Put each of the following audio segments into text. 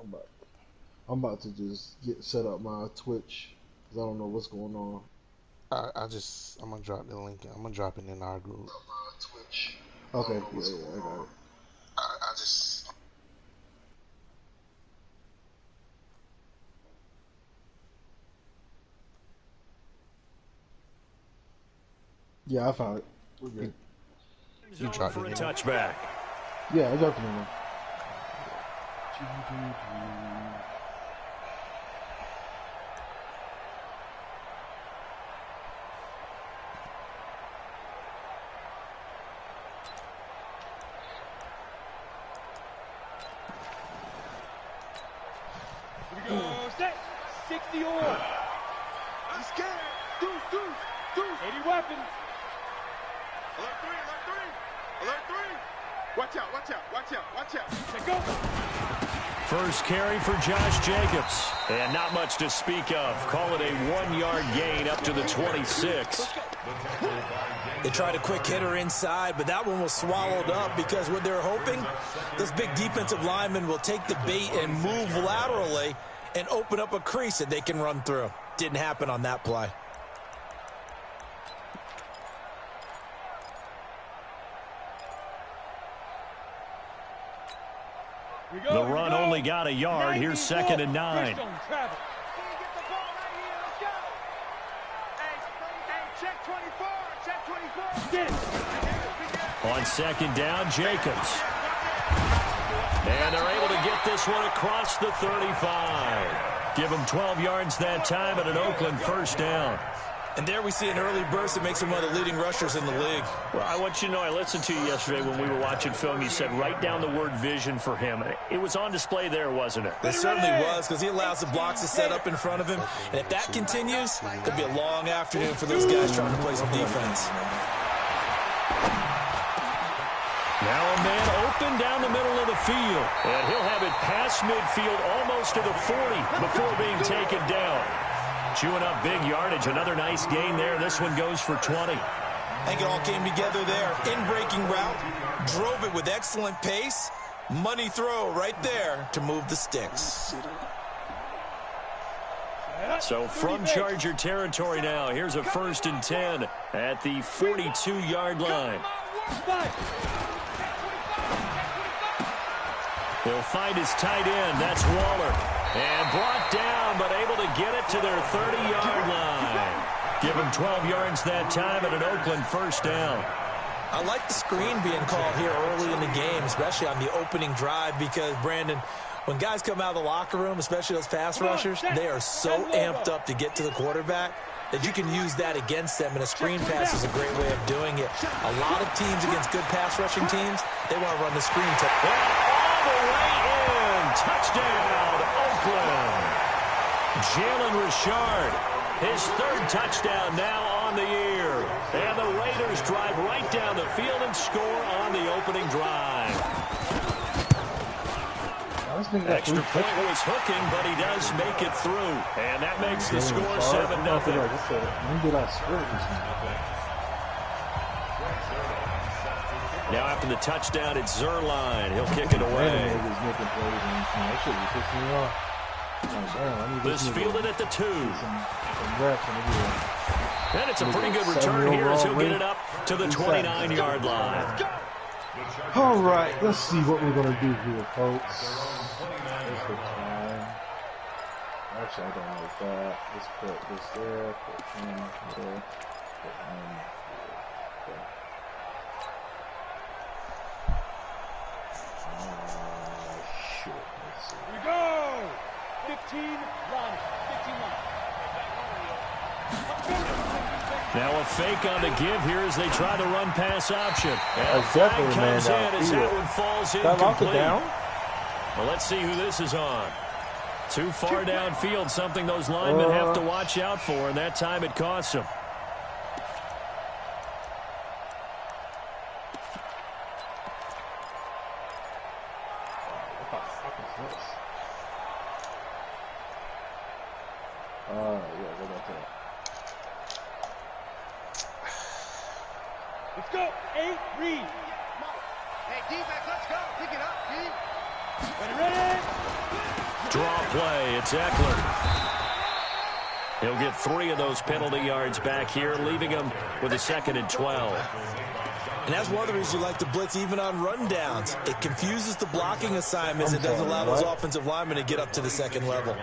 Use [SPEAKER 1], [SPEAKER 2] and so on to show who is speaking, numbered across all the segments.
[SPEAKER 1] I'm about to just get set up my Twitch because I don't know what's going on.
[SPEAKER 2] I'm gonna drop the link. I'm gonna drop it in our group.
[SPEAKER 1] Twitch. Okay, yeah, I got it. Yeah, I found it. We're good.
[SPEAKER 2] You dropped it in.
[SPEAKER 3] Touchback.
[SPEAKER 1] Yeah, I dropped it in there.
[SPEAKER 4] Here we go. Set. 60 on. I'm scared. Deuce. 80 weapons. Alert 3. Watch out. Let go.
[SPEAKER 3] First carry for Josh Jacobs. And not much to speak of. Call it a 1-yard gain up to the 26.
[SPEAKER 5] They tried a quick hitter inside, but that one was swallowed up because what they're hoping, this big defensive lineman will take the bait and move laterally and open up a crease that they can run through. Didn't happen on that play.
[SPEAKER 3] The run only got a yard. Here's 2nd and 9. On 2nd down, Jacobs. And they're able to get this one across the 35. Give them 12 yards that time at an Oakland first down.
[SPEAKER 5] And there we see an early burst that makes him one of the leading rushers in the league.
[SPEAKER 3] Well, I want you to know, I listened to you yesterday when we were watching film. You said write down the word vision for him. It was on display there, wasn't it?
[SPEAKER 5] It certainly was, because he allows the blocks to set up in front of him. And if that continues, it'll be a long afternoon for those guys trying to play some defense.
[SPEAKER 3] Now a man open down the middle of the field. And he'll have it past midfield almost to the 40 before being taken down. Chewing up big yardage. Another nice gain there. This one goes for 20.
[SPEAKER 5] I think it all came together there. In-breaking route. Drove it with excellent pace. Money throw right there to move the sticks.
[SPEAKER 3] So from Charger territory now, here's a 1st and 10 at the 42-yard line. He'll find his tight end. That's Waller. And brought down, but able to get it to their 30-yard line. Give him 12 yards that time at an Oakland first down.
[SPEAKER 5] I like the screen being called here early in the game, especially on the opening drive, because, Brandon, when guys come out of the locker room, especially those pass rushers, they are so amped up to get to the quarterback that you can use that against them, and a screen pass is a great way of doing it. A lot of teams against good pass rushing teams, they want to run the screen.
[SPEAKER 3] All the way in. Touchdown, Oakland. Jalen Richard, his 3rd touchdown now on the year. And the Raiders drive right down the field and score on the opening drive. Extra point was hooking, but he does make it through. And that makes the score 7-0. Now after the touchdown, it's Zerline. He'll kick it away. This fielded at the 2. And it's a pretty good return here as he'll get it up to the 29-yard line.
[SPEAKER 1] All right, let's see what we're going to do here, folks. Here's the time. Actually, I don't like that. Let's put this there, put him there, put him there. Shit, let's see.
[SPEAKER 4] Here we go! 15 line.
[SPEAKER 3] Now a fake on the give here as they try the run pass option. And
[SPEAKER 1] That's
[SPEAKER 3] flag
[SPEAKER 1] definitely
[SPEAKER 3] comes in
[SPEAKER 1] man
[SPEAKER 3] as that one falls in complete. Well, let's see who this is on. Too far downfield, something those linemen have to watch out for, and that time it costs them.
[SPEAKER 4] Let's go. 8, read.
[SPEAKER 6] Hey, defense, let's go. Pick it up, D.
[SPEAKER 4] Ready.
[SPEAKER 3] Draw play. It's Eckler. He'll get 3 of those penalty yards back here, leaving him with a 2nd and 12.
[SPEAKER 5] And that's one of the reasons you like to blitz even on rundowns. It confuses the blocking assignments. It doesn't allow those offensive linemen to get up to the 2nd level.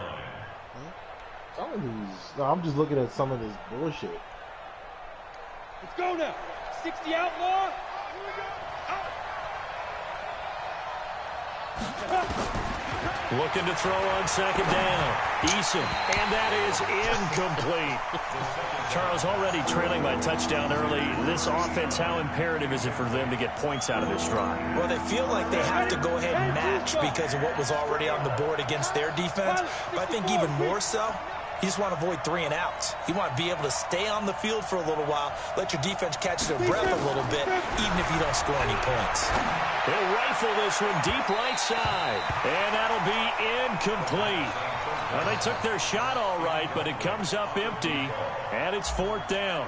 [SPEAKER 1] Some of these, no, I'm just looking at some of this bullshit.
[SPEAKER 4] Let's go now. 60 outlaw.
[SPEAKER 3] Looking to throw on 2nd down. Eason, and that is incomplete. Charles, already trailing by touchdown early. This offense, how imperative is it for them to get points out of this drive?
[SPEAKER 5] Well, they feel like they have to go ahead and match because of what was already on the board against their defense. But I think even more so, you just want to avoid 3 and outs. You want to be able to stay on the field for a little while, let your defense catch their breath a little bit, even if you don't score any points.
[SPEAKER 3] They'll rifle this one deep right side, and that'll be incomplete. Well, they took their shot all right, but it comes up empty, and it's 4th down.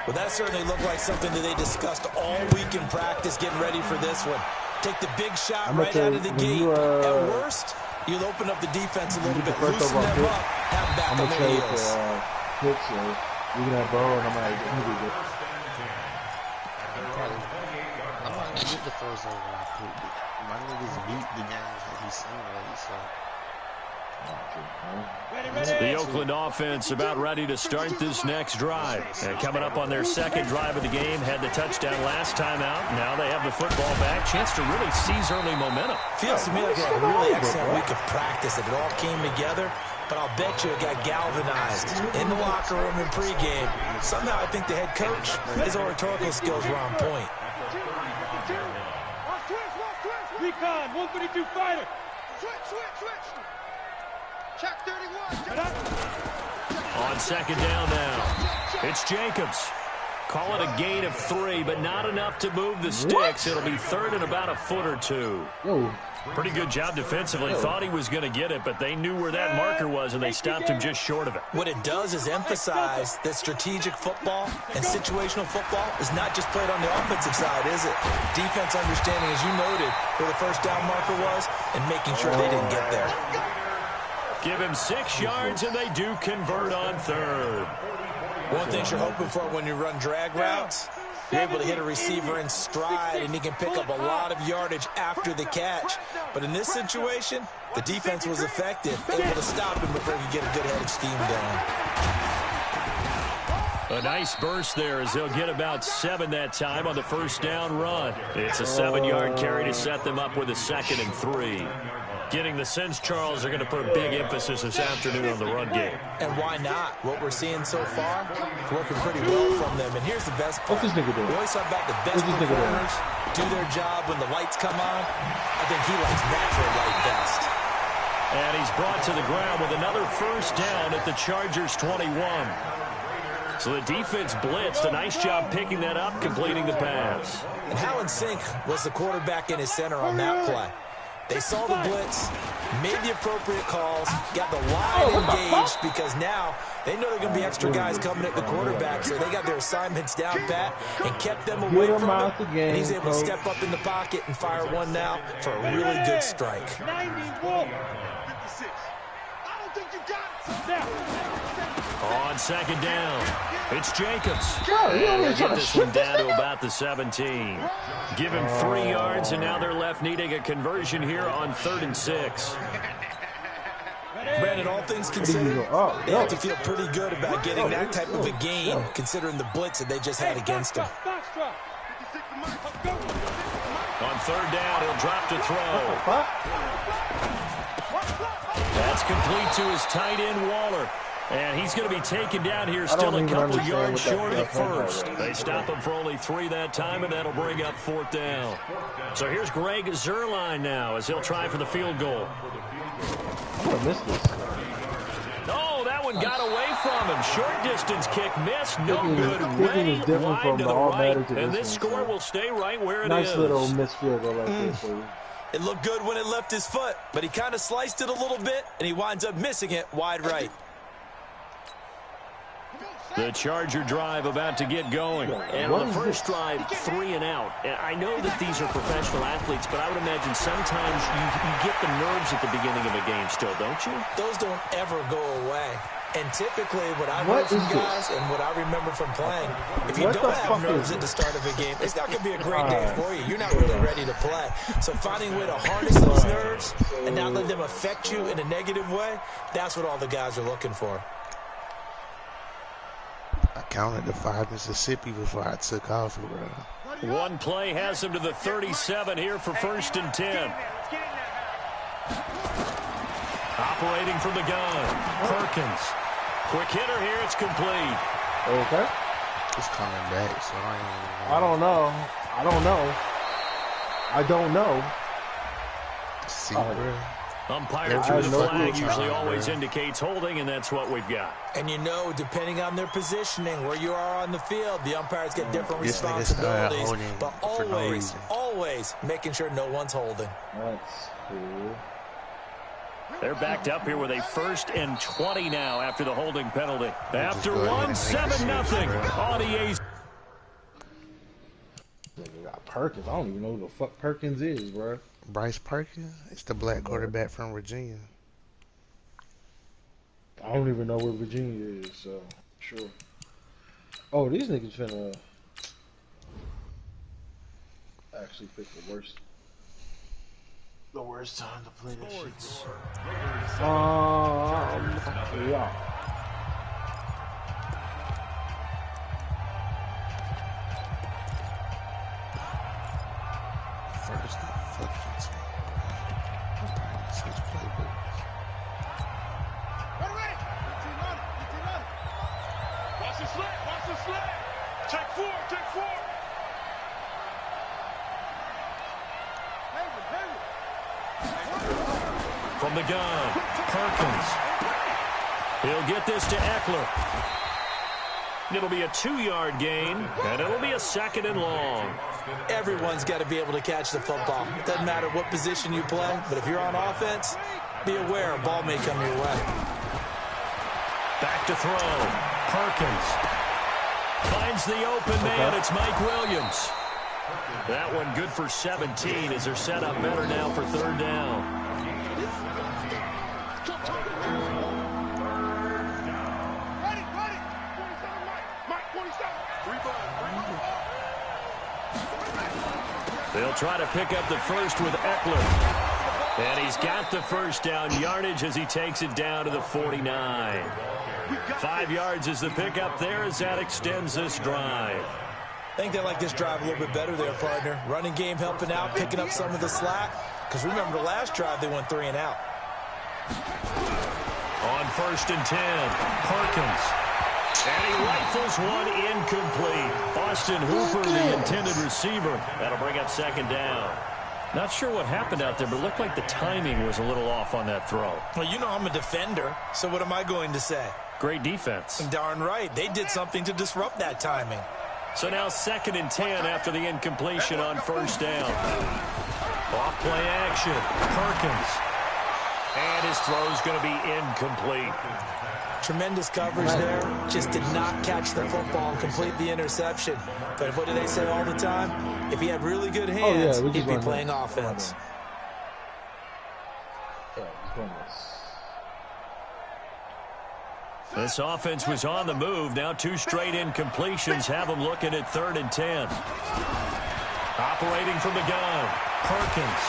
[SPEAKER 5] Well, that certainly looked like something that they discussed all week in practice getting ready for this one. Take the big shot right out of the gate. At worst, you'll open up the defense a little bit, loosen them up, have back on their heels.
[SPEAKER 1] Hits, you can have Burrow, and I'm like, I'm going to
[SPEAKER 2] get the first over. My niggas beat the games that he's seen already, so.
[SPEAKER 3] The Oakland offense about ready to start this next drive. And coming up on their 2nd drive of the game, had the touchdown last time out. Now they have the football back. Chance to really seize early momentum.
[SPEAKER 5] Feels to me like they had a really excellent week of practice. It all came together. But I'll bet you it got galvanized in the locker room in pregame. Somehow I think the head coach, his oratorical skills were on point.
[SPEAKER 4] Recon, 132 fighter.
[SPEAKER 6] Switch. Check 31.
[SPEAKER 3] On 2nd down now, it's Jacobs. Call it a gain of 3, but not enough to move the sticks. It'll be 3rd and about a foot or 2. Pretty good job defensively. Thought he was going to get it, but they knew where that marker was, and they stopped him just short of it.
[SPEAKER 5] What it does is emphasize that strategic football and situational football is not just played on the offensive side, is it? Defense understanding, as you noted, where the 1st down marker was and making sure they didn't get there.
[SPEAKER 3] Give him 6 yards, and they do convert on 3rd.
[SPEAKER 5] One thing you're hoping for when you run drag routes, you're able to hit a receiver in stride, and he can pick up a lot of yardage after the catch. But in this situation, the defense was effective, able to stop him before he could get a good head of steam going.
[SPEAKER 3] A nice burst there as they'll get about 7 that time on the 1st down run. It's a 7-yard carry to set them up with a 2nd and 3. Getting the sense, Charles, they're going to put a big emphasis this afternoon on the run game.
[SPEAKER 5] And why not? What we're seeing so far is working pretty well from them. And here's the best part.
[SPEAKER 1] What's this nigga doing?
[SPEAKER 5] We always talk about the best performers do their job when the lights come on. I think he likes natural light best.
[SPEAKER 3] And he's brought to the ground with another 1st down at the Chargers' 21. So the defense blitzed. A nice job picking that up, completing the pass.
[SPEAKER 5] And how in sync was the quarterback in his center on that play? They saw the blitz, made the appropriate calls, got the line engaged because now they know there are going to be extra guys coming at the quarterback, so they got their assignments down pat and kept them away from him. And he's able to step up in the pocket and fire one now for a really good strike.
[SPEAKER 4] 91.
[SPEAKER 6] 56. I don't think you got it.
[SPEAKER 3] On 2nd down, it's Jacobs.
[SPEAKER 1] They
[SPEAKER 3] get this one down to about the 17. Give him 3 yards, and now they're left needing a conversion here on 3rd and 6.
[SPEAKER 5] Brandon, all things considered, they have to feel pretty good about getting that type of a gain, considering the blitz that they just had against them.
[SPEAKER 3] On 3rd down, he'll drop to throw. That's complete to his tight end, Waller. And he's going to be taken down here, still a couple yards short of the 1st. They stop him for only 3 that time, and that'll bring up 4th down. So here's Greg Zuerlein now as he'll try for the field goal.
[SPEAKER 1] I'm going to miss this.
[SPEAKER 3] Oh, that one got away from him. Short distance kick missed. No good. Way wide to the right. And this score will stay right where it is.
[SPEAKER 1] Nice little missed field goal right there for you.
[SPEAKER 5] It looked good when it left his foot, but he kind of sliced it a little bit, and he winds up missing it wide right.
[SPEAKER 3] The Charger drive about to get going.
[SPEAKER 7] And on the first drive, 3 and out. And I know that these are professional athletes, but I would imagine sometimes you get the nerves at the beginning of a game still, don't you?
[SPEAKER 5] Those don't ever go away. And typically, what I've heard from guys and what I remember from playing, if you don't have nerves at the start of a game, it's not going to be a great day for you. You're not really ready to play. So finding a way to harness those nerves and not let them affect you in a negative way, that's what all the guys are looking for.
[SPEAKER 2] I counted to 5 Mississippi before I took off, bro.
[SPEAKER 3] One play has him to the 37 here for 1st and 10. Operating from the gun, Perkins. Quick hitter here, it's complete.
[SPEAKER 1] Okay.
[SPEAKER 2] It's coming back, so
[SPEAKER 1] I don't know.
[SPEAKER 2] See, bro.
[SPEAKER 3] Umpire through the flag usually always indicates holding, and that's what we've got.
[SPEAKER 5] And you know, depending on their positioning, where you are on the field, the umpires get different responsibilities. But always making sure no one's holding.
[SPEAKER 1] That's cool.
[SPEAKER 3] They're backed up here with a 1st and 20 now after the holding penalty. After 7-0 on EA's.
[SPEAKER 1] They got Perkins. I don't even know who the fuck Perkins is, bro.
[SPEAKER 2] Bryce Perkins? It's the black quarterback from Virginia.
[SPEAKER 1] I don't even know where Virginia is, so sure. Oh, these niggas finna actually pick the worst time to play this shit. Yeah.
[SPEAKER 2] First fucking team. Switch playbooks.
[SPEAKER 6] Ready. Watch the sled. Take four.
[SPEAKER 3] From the gun, Perkins. He'll get this to Eckler. It'll be a 2-yard gain, and it'll be a 2nd and long.
[SPEAKER 5] Everyone's got to be able to catch the football. Doesn't matter what position you play, but if you're on offense, be aware a ball may come your way.
[SPEAKER 3] Back to throw. Perkins finds the open man. It's Mike Williams. That one good for 17 as they're set up better now for 3rd down. They'll try to pick up the first with Eckler. And he's got the 1st down yardage as he takes it down to the 49. 5 yards is the pickup there as that extends this drive.
[SPEAKER 5] I think they like this drive a little bit better there, partner. Running game helping out, picking up some of the slack. Because remember, the last drive they went 3 and out.
[SPEAKER 3] On 1st and 10, Perkins. And he rifles one incomplete. Austin Hooper, the intended receiver. That'll bring up 2nd down. Not sure what happened out there, but it looked like the timing was a little off on that throw.
[SPEAKER 5] Well, you know I'm a defender, so what am I going to say?
[SPEAKER 3] Great defense.
[SPEAKER 5] Darn right. They did something to disrupt that timing.
[SPEAKER 3] So now 2nd and 10 after the incompletion on 1st down. Off play action. Perkins. And his throw's going to be incomplete.
[SPEAKER 5] Tremendous coverage there. Just did not catch the football and complete the interception. But what do they say all the time? If he had really good hands, he'd be playing offense.
[SPEAKER 3] This offense was on the move. Now 2 straight incompletions have them looking at 3rd and 10. Operating from the gun. Perkins.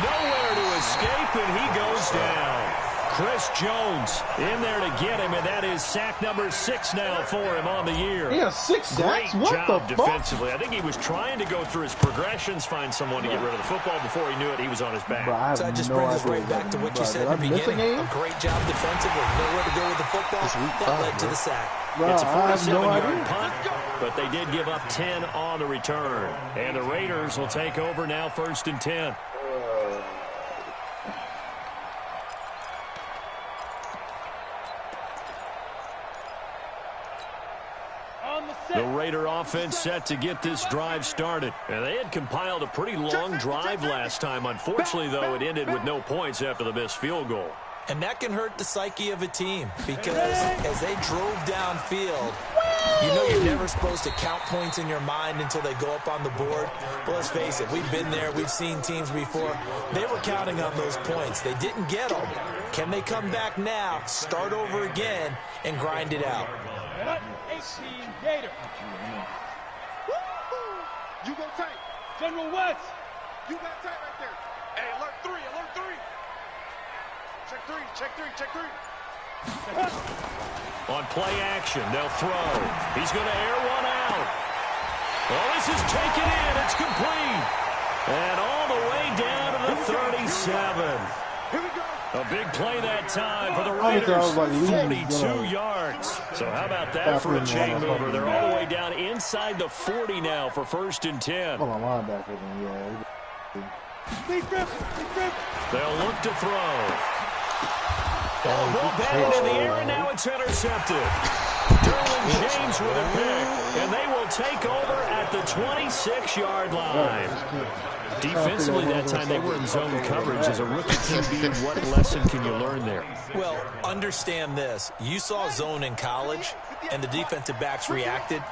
[SPEAKER 3] Nowhere to escape, and he goes down. Chris Jones in there to get him, and that is sack number 6 now for him on the year.
[SPEAKER 1] Yeah, 6 sacks?
[SPEAKER 3] Great job defensively. I think he was trying to go through his progressions, find someone to get rid of the football. Before he knew it, he was on his back.
[SPEAKER 5] So that just brings us right back to what you said in the beginning. A great job defensively. Nowhere to go with the football. That led to the sack.
[SPEAKER 3] It's a 47-yard punt, but they did give up 10 on the return. And the Raiders will take over now 1st and 10. The Raider offense set to get this drive started. And they had compiled a pretty long drive last time. Unfortunately, though, it ended with no points after the missed field goal.
[SPEAKER 5] And that can hurt the psyche of a team because as they drove downfield, you know you're never supposed to count points in your mind until they go up on the board. But let's face it, we've been there. We've seen teams before. They were counting on those points. They didn't get them. Can they come back now, start over again, and grind it out?
[SPEAKER 4] 18 Gator.
[SPEAKER 6] You go tight.
[SPEAKER 4] General West.
[SPEAKER 6] You got tight right there. Hey, alert 3, alert 3. Check 3, check 3, check 3.
[SPEAKER 3] On play action, they'll throw. He's going to air one out. Well, this is taken in. It's complete. And all the way down to the 37.
[SPEAKER 6] Here we go.
[SPEAKER 3] A big play that time for the Raiders. 42 yards. So how about that for a chain mover? They're all the way down inside the 40 now for 1st and 10.
[SPEAKER 1] Hold on, linebacker then, yeah.
[SPEAKER 3] They'll look to throw. Ball batted in the air, and now it's intercepted. Derwin James with a pick, and they will take over at the 26-yard line. Defensively that time, they were in zone coverage. As a rookie QB, what lesson can you learn there?
[SPEAKER 5] Well, understand this. You saw zone in college, and the defensive backs reacted,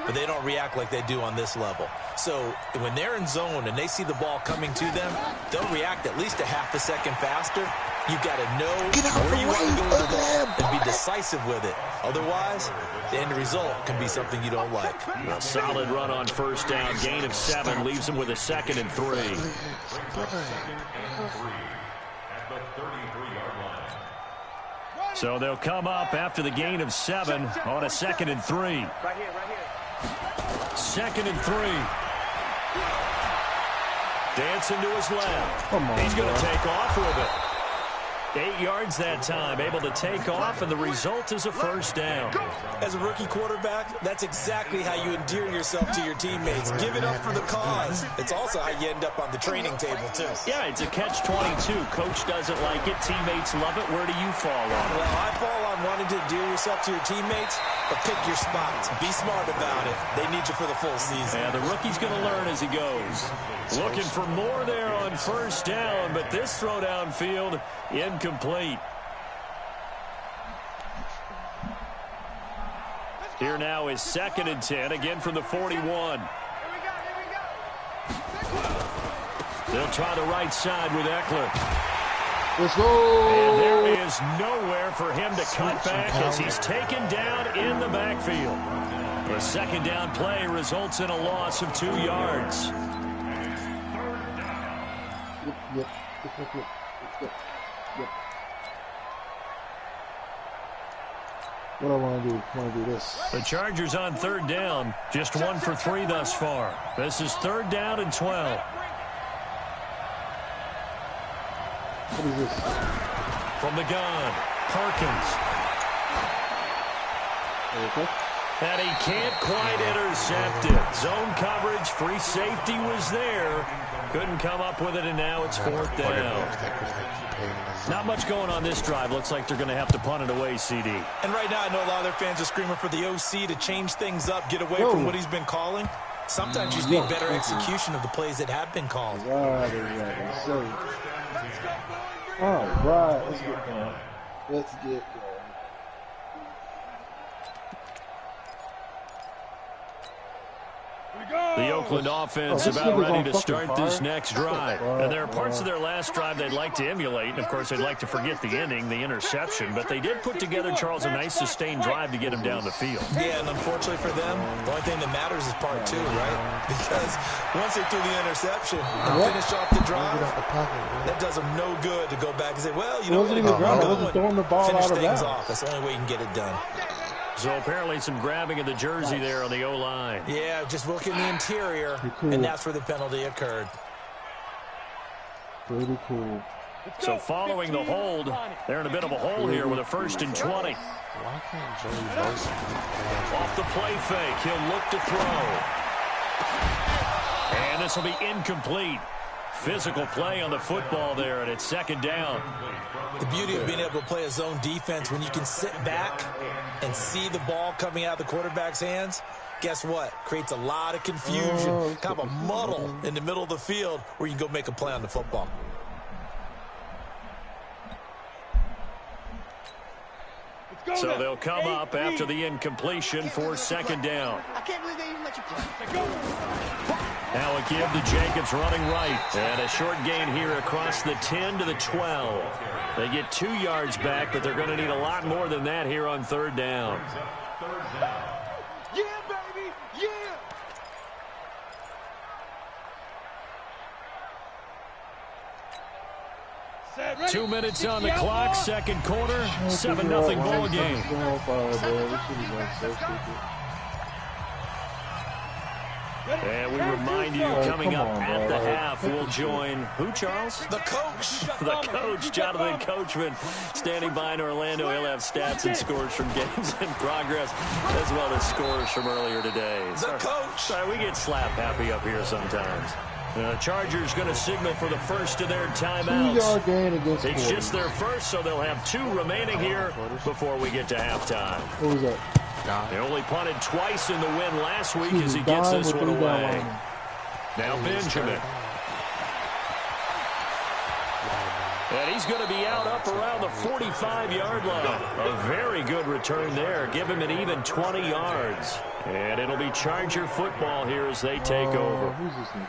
[SPEAKER 5] but they don't react like they do on this level. So when they're in zone and they see the ball coming to them, they'll react at least a half a second faster. You've got to know where you want to go with the ball and be decisive with it. Otherwise, the end result can be something you don't like.
[SPEAKER 3] A solid run on 1st down. Gain of 7 leaves them with a 2nd and 3. So they'll come up after the gain of 7 on a 2nd and 3.
[SPEAKER 6] Right here, right here.
[SPEAKER 3] 2nd and 3. Dancing to his left. He's going to take off with it. 8 yards that time, able to take off, and the result is a 1st down.
[SPEAKER 5] As a rookie quarterback, that's exactly how you endear yourself to your teammates. Give it up for the cause. It's also how you end up on the training table, too.
[SPEAKER 3] Yeah, it's a catch-22. Coach doesn't like it. Teammates love it. Where do you fall on it?
[SPEAKER 5] Well, I fall on wanting to endear yourself to your teammates, but pick your spots. Be smart about it. They need you for the full season.
[SPEAKER 3] Yeah, the rookie's going to learn as he goes. Looking for more there on 1st down, but this throw downfield incomplete. Here now is 2nd and 10, again from the 41. They'll try the right side with Eckler.
[SPEAKER 1] Let's go.
[SPEAKER 3] And there is nowhere for him to cut back as he's taken down in the backfield. The 2nd down play results in a loss of 2 yards.
[SPEAKER 1] Yep. What I want to do? I want to do this.
[SPEAKER 3] The Chargers on 3rd down, just 1 for 3 thus far. This is 3rd down and 12.
[SPEAKER 1] What is this?
[SPEAKER 3] From the gun, Perkins.
[SPEAKER 1] Okay.
[SPEAKER 3] And he can't quite intercept it. Zone coverage, free safety was there. Couldn't come up with it, and now it's 4th down. Not much going on this drive. Looks like they're going to have to punt it away, CD.
[SPEAKER 5] And right now, I know a lot of their fans are screaming for the OC to change things up, get away from what he's been calling. Sometimes you just need better execution of the plays that have been called.
[SPEAKER 1] Right. All right. Let's get going. Let's get going.
[SPEAKER 3] The Oakland offense about ready to start this next drive. And there are parts of their last drive they'd like to emulate. And, of course, they'd like to forget the ending, the interception. But they did put together, Charles, a nice sustained drive to get him down the field.
[SPEAKER 5] Yeah, and unfortunately for them, the only thing that matters is part 2, right? Because once they threw the interception and finished off the drive, that does them no good to go back and say, well, you know what, finish things off. That's the only way you can get it done.
[SPEAKER 3] So apparently some grabbing of the jersey there on the O-line.
[SPEAKER 5] Yeah, just look in the interior, and that's where the penalty occurred.
[SPEAKER 1] Pretty cool.
[SPEAKER 3] So following the hold, they're in a bit of a hole here with a 1st and 20.
[SPEAKER 2] Why can't Joey Bosa
[SPEAKER 3] Off the play fake, he'll look to throw. And this will be incomplete. Physical play on the football there, and it's 2nd down.
[SPEAKER 5] The beauty of being able to play a zone defense, when you can sit back and see the ball coming out of the quarterback's hands, guess what? Creates a lot of confusion, kind of a muddle in the middle of the field where you can go make a play on the football.
[SPEAKER 3] So they'll come up after the incompletion for second down.
[SPEAKER 6] I can't believe they even let you play.
[SPEAKER 3] Now a give to Jacobs running right. And a short gain here across the 10 to the 12. They get 2 yards back, but they're going to need a lot more than that here on third down.
[SPEAKER 6] Yeah, baby, yeah.
[SPEAKER 3] 2 minutes on the clock, second quarter, 7-0 ball game. And we remind you, coming up at the half, we'll join who, Charles?
[SPEAKER 5] The coach.
[SPEAKER 3] The coach, Jonathan Coachman, standing by in Orlando. He'll have stats and scores from games in progress, as well as scores from earlier today.
[SPEAKER 5] The coach.
[SPEAKER 3] Sorry, we get slap happy up here sometimes. The Chargers going to signal for the first of their timeouts.
[SPEAKER 1] 2-yard gain against
[SPEAKER 3] It's
[SPEAKER 1] 40.
[SPEAKER 3] just their first, so they'll have 2 remaining here before we get to halftime.
[SPEAKER 1] What was that?
[SPEAKER 3] They only punted twice in the win last week as he gets this one away. Now Benjamin. And he's going to be out up around the 45-yard line. A very good return there. Give him an even 20 yards. And it'll be Charger football here as they take over.
[SPEAKER 1] Who's this nigga?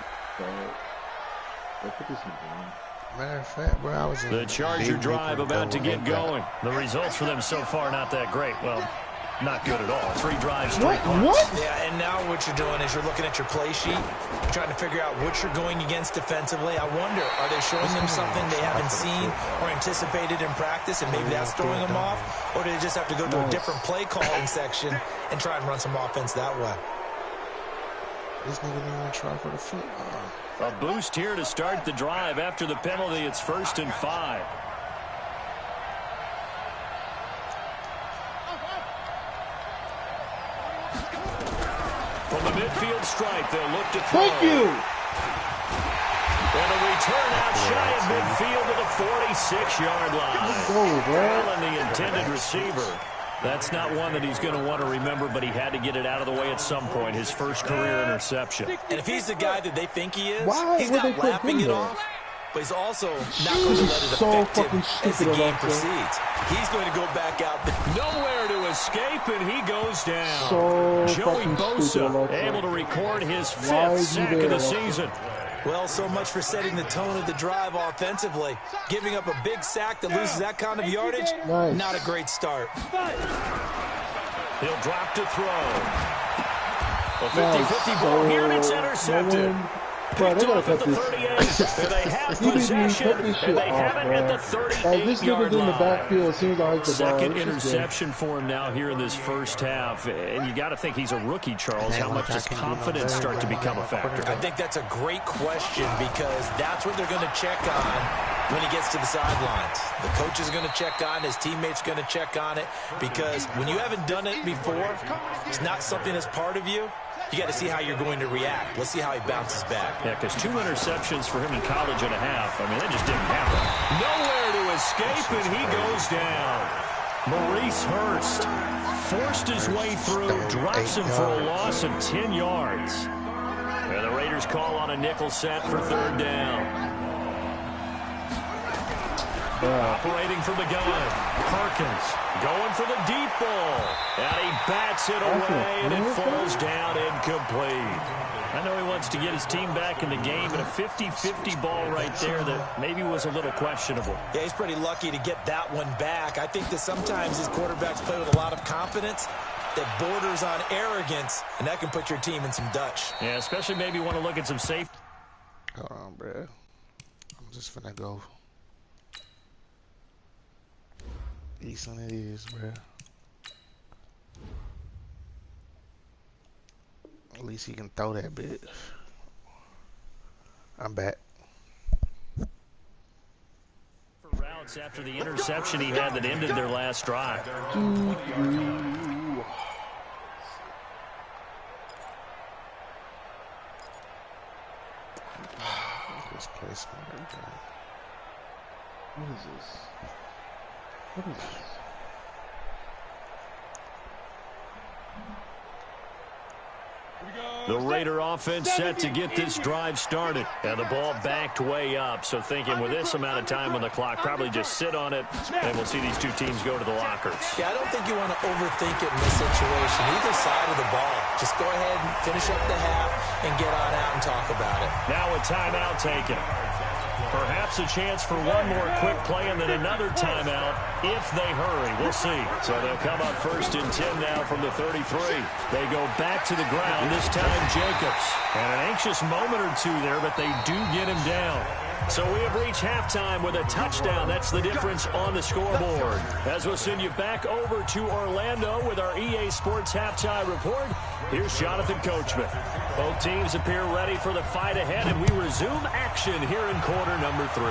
[SPEAKER 1] Look at this nigga.
[SPEAKER 2] Matter of fact, bro, I was in
[SPEAKER 3] The Charger drive about to get going. The results for them so far not that great. Well, not good at all. 3 drives, 3 punts.
[SPEAKER 1] What?
[SPEAKER 5] Yeah, and now what you're doing is you're looking at your play sheet. You're trying to figure out what you're going against defensively. I wonder, are they showing them something they haven't seen or anticipated in practice, and maybe that's throwing them off? Or do they just have to go to a different play calling section and try and run some offense that way?
[SPEAKER 2] This nigga didn't even try for the football.
[SPEAKER 3] A boost here to start the drive. After the penalty, it's 1st and 5. From the midfield stripe, they'll look to throw.
[SPEAKER 1] Thank you.
[SPEAKER 3] And a return out shy of midfield to the 46-yard line.
[SPEAKER 1] Go, bro.
[SPEAKER 3] Allen, the intended receiver. That's not one that he's going to want to remember, but he had to get it out of the way at some point. His first career interception.
[SPEAKER 5] And if he's the guy that they think he is,
[SPEAKER 1] Why
[SPEAKER 5] he's
[SPEAKER 1] would they
[SPEAKER 5] not
[SPEAKER 1] put
[SPEAKER 5] lapping
[SPEAKER 1] him
[SPEAKER 5] it
[SPEAKER 1] there?
[SPEAKER 5] off, but he's also not going to let it
[SPEAKER 1] So
[SPEAKER 5] affect him
[SPEAKER 1] fucking
[SPEAKER 5] as the
[SPEAKER 1] stupid
[SPEAKER 5] game
[SPEAKER 1] about that.
[SPEAKER 5] proceeds. He's going to go back out there.
[SPEAKER 3] Nowhere to escape, and he goes down.
[SPEAKER 1] So
[SPEAKER 3] Joey
[SPEAKER 1] fucking
[SPEAKER 3] Bosa
[SPEAKER 1] stupid about that.
[SPEAKER 3] able to record his
[SPEAKER 1] Why
[SPEAKER 3] 5th
[SPEAKER 1] is he
[SPEAKER 3] sack
[SPEAKER 1] there
[SPEAKER 3] of the
[SPEAKER 1] like that?
[SPEAKER 3] season.
[SPEAKER 5] Well, so much for setting the tone of the drive offensively. Giving up a big sack that loses that kind of yardage,
[SPEAKER 1] Nice.
[SPEAKER 5] not a great start.
[SPEAKER 3] He'll drop to throw. A 50-50
[SPEAKER 1] Nice.
[SPEAKER 3] ball here, and it's
[SPEAKER 1] So,
[SPEAKER 3] intercepted.
[SPEAKER 1] Bro, they
[SPEAKER 3] Picked
[SPEAKER 1] gotta
[SPEAKER 3] off at
[SPEAKER 1] cut
[SPEAKER 3] the
[SPEAKER 1] this.
[SPEAKER 3] 38. And they have
[SPEAKER 1] You didn't even
[SPEAKER 3] possession,
[SPEAKER 1] cut this shit
[SPEAKER 3] and they
[SPEAKER 1] off,
[SPEAKER 3] have it
[SPEAKER 1] bro.
[SPEAKER 3] at the
[SPEAKER 1] Like, this nigga
[SPEAKER 3] 38-yard
[SPEAKER 1] in the
[SPEAKER 3] line.
[SPEAKER 1] backfield as soon as I hit the ball.
[SPEAKER 3] Second
[SPEAKER 1] This is
[SPEAKER 3] interception for him now here in this first half. And you got to think he's a rookie, Charles. How much does confidence start to become a factor?
[SPEAKER 5] I think that's a great question because that's what they're going to check on when he gets to the sidelines. The coach is going to check on, his teammates going to check on it because when you haven't done it before, it's not something that's part of you. You got to see how you're going to react. Let's see how he bounces back.
[SPEAKER 3] Yeah, because 2 interceptions for him in college and a half. I mean, that just didn't happen. Nowhere to escape, and he goes down. Maurice Hurst forced his way through, drops him for a loss of 10 yards. And the Raiders call on a nickel set for 3rd down. Operating from the gun, Perkins going for the deep ball. And he bats it away, and it falls down incomplete. I know he wants to get his team back in the game, but a 50-50 ball right there that maybe was a little questionable.
[SPEAKER 5] Yeah, he's pretty lucky to get that one back. I think that sometimes these quarterbacks play with a lot of confidence that borders on arrogance, and that can put your team in some Dutch.
[SPEAKER 3] Yeah, especially maybe want to look at some safety.
[SPEAKER 2] Hold on, bro. I'm just finna go. East on it is, bro. At least he can throw that bitch. I'm back.
[SPEAKER 3] Routes after the interception he had that ended their last drive.
[SPEAKER 2] This place,
[SPEAKER 1] What is this? What is this?
[SPEAKER 3] The Raider offense set to get this drive started. And the ball backed way up. So thinking with this amount of time on the clock, probably just sit on it, and we'll see these two teams go to the lockers.
[SPEAKER 5] Yeah, I don't think you want to overthink it in this situation. Either side of the ball. Just go ahead and finish up the half and get on out and talk about it.
[SPEAKER 3] Now a timeout taken. Perhaps a chance for one more quick play and then another timeout if they hurry. We'll see. So they'll come up 1st and 10 now from the 33. They go back to the ground, this time Jacobs. And an anxious moment or two there, but they do get him down. So we have reached halftime with a touchdown. That's the difference on the scoreboard. As we'll send you back over to Orlando with our EA Sports Halftime Report, here's Jonathan Coachman. Both teams appear ready for the fight ahead, and we resume action here in quarter number 3.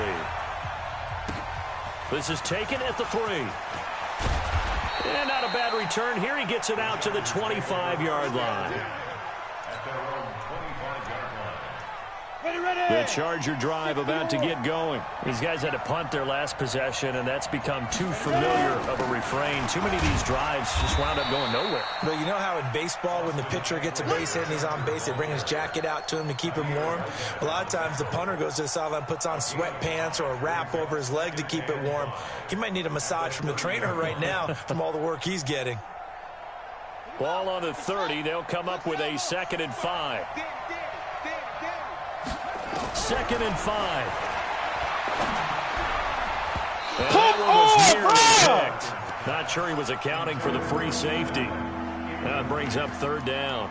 [SPEAKER 3] This is taken at the 3. And not a bad return here. He gets it out to the 25-yard line. The Charger drive about to get going. These guys had to punt their last possession, and that's become too familiar of a refrain. Too many of these drives just wound up going nowhere.
[SPEAKER 5] But you know how in baseball, when the pitcher gets a base hit and he's on base, they bring his jacket out to him to keep him warm? A lot of times the punter goes to the sideline, puts on sweatpants or a wrap over his leg to keep it warm. He might need a massage from the trainer right now from all the work he's getting.
[SPEAKER 3] Ball on the 30. They'll come up with a 2nd and 5. 2nd and 5. And that one was nearly picked. Not sure he was accounting for the free safety. That brings up 3rd down.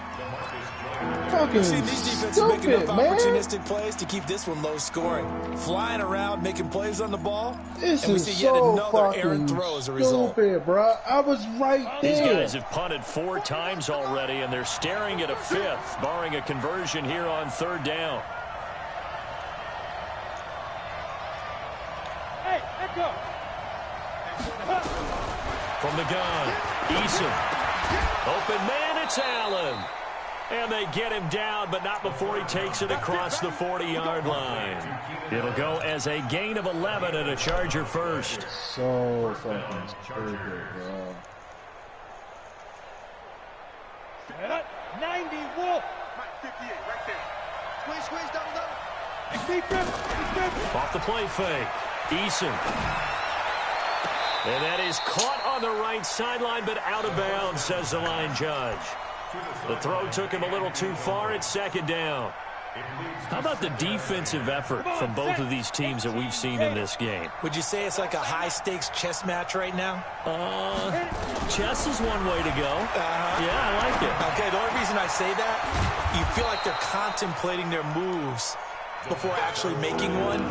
[SPEAKER 1] Fucking
[SPEAKER 5] See, these defenses making enough opportunistic plays to keep this one low scoring. Flying around, making plays on the ball.
[SPEAKER 1] This
[SPEAKER 5] and we
[SPEAKER 1] is
[SPEAKER 5] see yet
[SPEAKER 1] so
[SPEAKER 5] another errant
[SPEAKER 1] fucking
[SPEAKER 5] throw as a result.
[SPEAKER 1] stupid, bro. I was right
[SPEAKER 3] These
[SPEAKER 1] there.
[SPEAKER 3] guys have punted 4 times already, and they're staring at a 5th, barring a conversion here on 3rd down.
[SPEAKER 4] Hey, let go.
[SPEAKER 3] From the gun, Eason. Open man, it's Allen. And they get him down, but not before he takes it across the 40-yard line. It'll go as a gain of 11 and a Charger first.
[SPEAKER 1] So fucking stupid, bro.
[SPEAKER 4] Set up. 90 Wolf.
[SPEAKER 6] 58 right there. Squeeze, double.
[SPEAKER 4] Keep him.
[SPEAKER 3] Off the play fake, Eason. And that is caught on the right sideline, but out of bounds, says the line judge. The throw took him a little too far. It's 2nd down. How about the defensive effort from both of these teams that we've seen in this game?
[SPEAKER 5] Would you say it's like a high-stakes chess match right now?
[SPEAKER 3] Chess is one way to go. Yeah, I like it.
[SPEAKER 5] Okay, the only reason I say that, you feel like they're contemplating their moves before actually making one,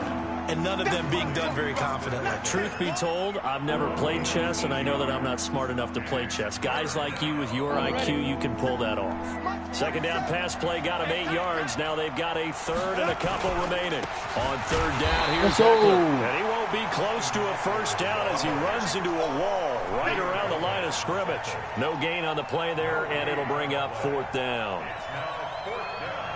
[SPEAKER 5] and none of them being done very confidently.
[SPEAKER 3] Truth be told, I've never played chess, and I know that I'm not smart enough to play chess. Guys like you with your IQ, you can pull that off. 2nd down pass play got him 8 yards. Now they've got a 3rd and a couple remaining. On 3rd down, here's Eckler. And he won't be close to a 1st down as he runs into a wall right around the line of scrimmage. No gain on the play there, and it'll bring up 4th down.